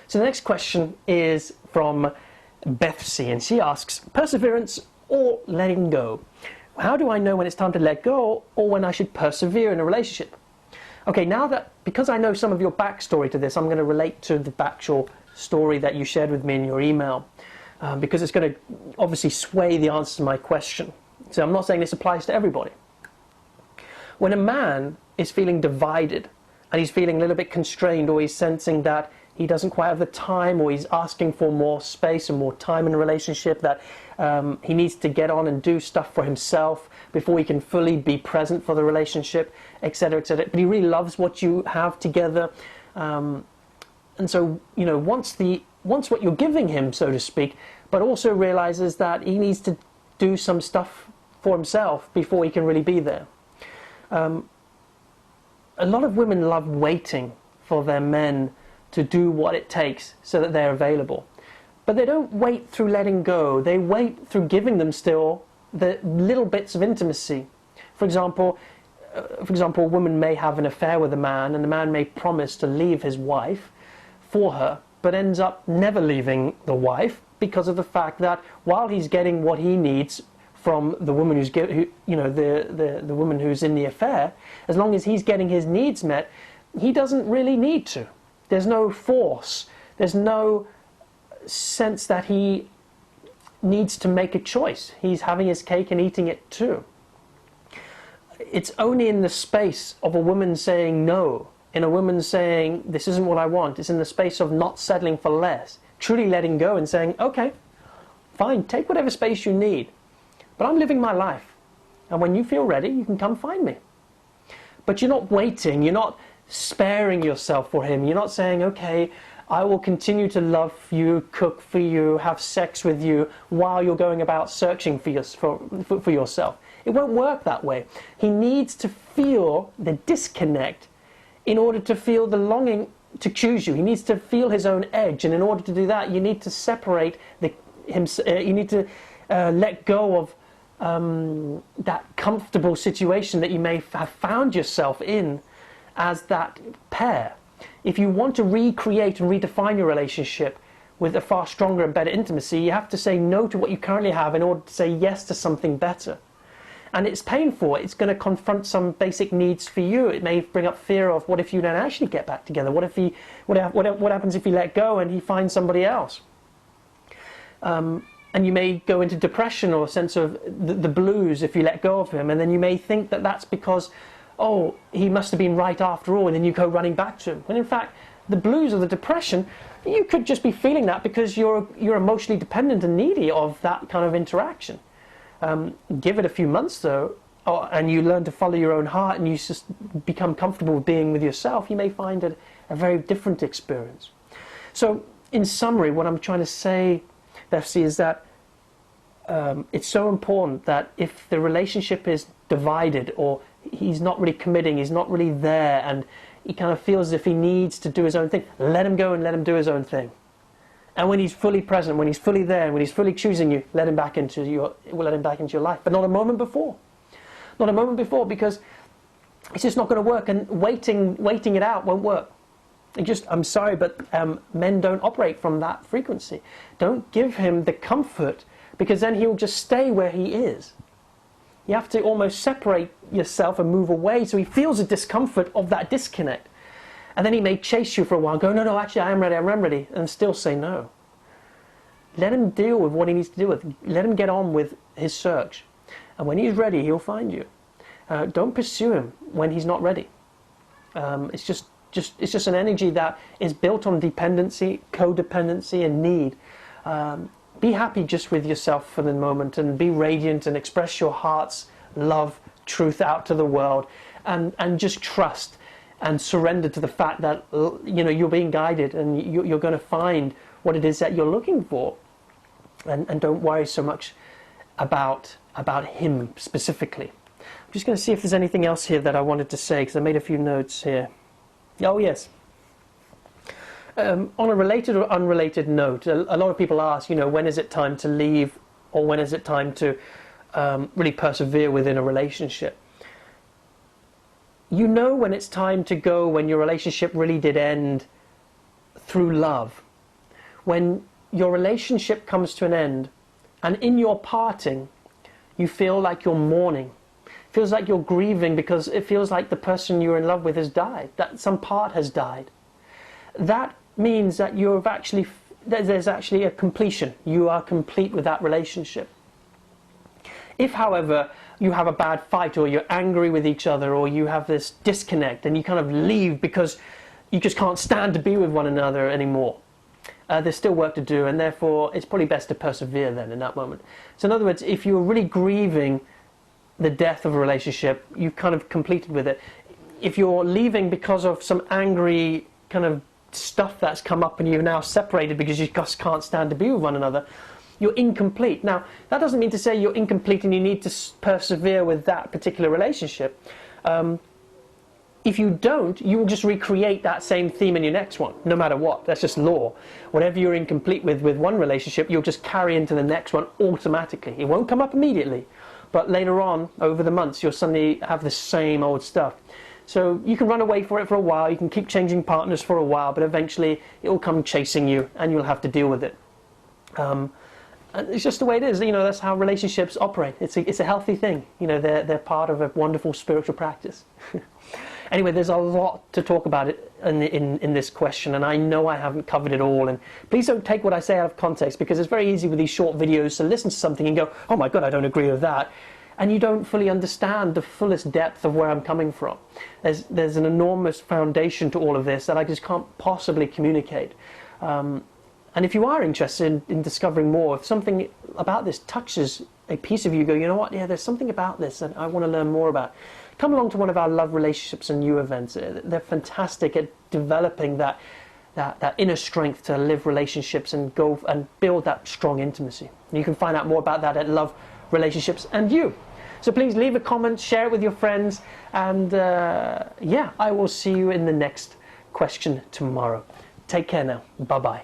So the next question is from Bethsy, and she asks, perseverance or letting go? How do I know when it's time to let go or when I should persevere in a relationship? Okay, now that, because I know some of your backstory to this, I'm going to relate to the actual story that you shared with me in your email, because it's going to obviously sway the answer to my question. So I'm not saying this applies to everybody. When a man is feeling divided and he's feeling a little bit constrained, or he's sensing that he doesn't quite have the time, or he's asking for more space and more time in a relationship, that he needs to get on and do stuff for himself before he can fully be present for the relationship, etc., etc. But he really loves what you have together, and so, you know, wants what you're giving him, so to speak, but also realizes that he needs to do some stuff for himself before he can really be there. A lot of women love waiting for their men to do what it takes so that they're available. But they don't wait through letting go. They wait through giving them still the little bits of intimacy. For example, a woman may have an affair with a man, and the man may promise to leave his wife for her, but ends up never leaving the wife because of the fact that while he's getting what he needs from the woman the woman who's in the affair, as long as he's getting his needs met, he doesn't really need to. There's no force. There's no sense that he needs to make a choice. He's having his cake and eating it too. It's only in the space of a woman saying no, in a woman saying, this isn't what I want. It's in the space of not settling for less, truly letting go and saying, okay, fine, take whatever space you need, but I'm living my life. And when you feel ready, you can come find me. But you're not waiting, you're not sparing yourself for him. You're not saying, okay, I will continue to love you, cook for you, have sex with you, while you're going about searching for yourself. It won't work that way. He needs to feel the disconnect in order to feel the longing to choose you. He needs to feel his own edge, and in order to do that, you need to separate you need to let go of that comfortable situation that you may have found yourself in as that pair. If you want to recreate and redefine your relationship with a far stronger and better intimacy, you have to say no to what you currently have in order to say yes to something better. And it's painful. It's going to confront some basic needs for you. It may bring up fear of, what if you don't actually get back together? What happens if you let go and he finds somebody else? And you may go into depression or a sense of the blues if you let go of him, and then you may think that that's because, oh, he must have been right after all, and then you go running back to him. When in fact, the blues or the depression, you could just be feeling that because you're emotionally dependent and needy of that kind of interaction. Give it a few months though, and you learn to follow your own heart, and you just become comfortable with being with yourself, you may find it a very different experience. So in summary, what I'm trying to say, Bethsy, is that it's so important that if the relationship is divided, or he's not really committing, he's not really there, and he kind of feels as if he needs to do his own thing, let him go and let him do his own thing. And when he's fully present, when he's fully there, when he's fully choosing you, let him back into your life. But not a moment before. Not a moment before, because it's just not going to work, and waiting it out won't work. I'm sorry, but men don't operate from that frequency. Don't give him the comfort, because then he'll just stay where he is. You have to almost separate yourself and move away so he feels the discomfort of that disconnect. And then he may chase you for a while, go, no, actually I am ready, and still say no. Let him deal with what he needs to deal with. Let him get on with his search. And when he's ready, he'll find you. Don't pursue him when he's not ready. It's just an energy that is built on dependency, codependency, and need. Be happy just with yourself for the moment, and be radiant, and express your heart's love, truth out to the world, and just trust and surrender to the fact that you're being guided, and you're going to find what it is that you're looking for, and don't worry so much about him specifically. I'm just going to see if there's anything else here that I wanted to say, because I made a few notes here. Oh yes. On a related or unrelated note, a lot of people ask, when is it time to leave, or when is it time to really persevere within a relationship? You know when it's time to go when your relationship really did end through love, when your relationship comes to an end, and in your parting, you feel like you're mourning. It feels like you're grieving because it feels like the person you're in love with has died, that some part has died. That means that there's actually a completion. You are complete with that relationship. If, however, you have a bad fight, or you're angry with each other, or you have this disconnect and you kind of leave because you just can't stand to be with one another anymore, there's still work to do, and therefore it's probably best to persevere then in that moment. So in other words, if you're really grieving the death of a relationship, you've kind of completed with it. If you're leaving because of some angry kind of stuff that's come up and you're now separated because you just can't stand to be with one another, you're incomplete. Now, that doesn't mean to say you're incomplete and you need to persevere with that particular relationship. If you don't, you will just recreate that same theme in your next one, no matter what. That's just law. Whatever you're incomplete with one relationship, you'll just carry into the next one automatically. It won't come up immediately, but later on, over the months, you'll suddenly have the same old stuff. So you can run away for it for a while, you can keep changing partners for a while, but eventually it will come chasing you and you'll have to deal with it. And it's just the way it is. You know, that's how relationships operate. It's a healthy thing. You know, they're part of a wonderful spiritual practice. Anyway, there's a lot to talk about it in this question, and I know I haven't covered it all. And please don't take what I say out of context, because it's very easy with these short videos to listen to something and go, oh my God, I don't agree with that. And you don't fully understand the fullest depth of where I'm coming from. There's an enormous foundation to all of this that I just can't possibly communicate. And if you are interested in discovering more, if something about this touches a piece of you, go, you know what, yeah, there's something about this that I want to learn more about, come along to one of our Love, Relationships and You events. They're fantastic at developing that inner strength to live relationships and go and build that strong intimacy. And you can find out more about that at Love, Relationships and You. So please leave a comment, share it with your friends, and yeah, I will see you in the next question tomorrow. Take care now. Bye-bye.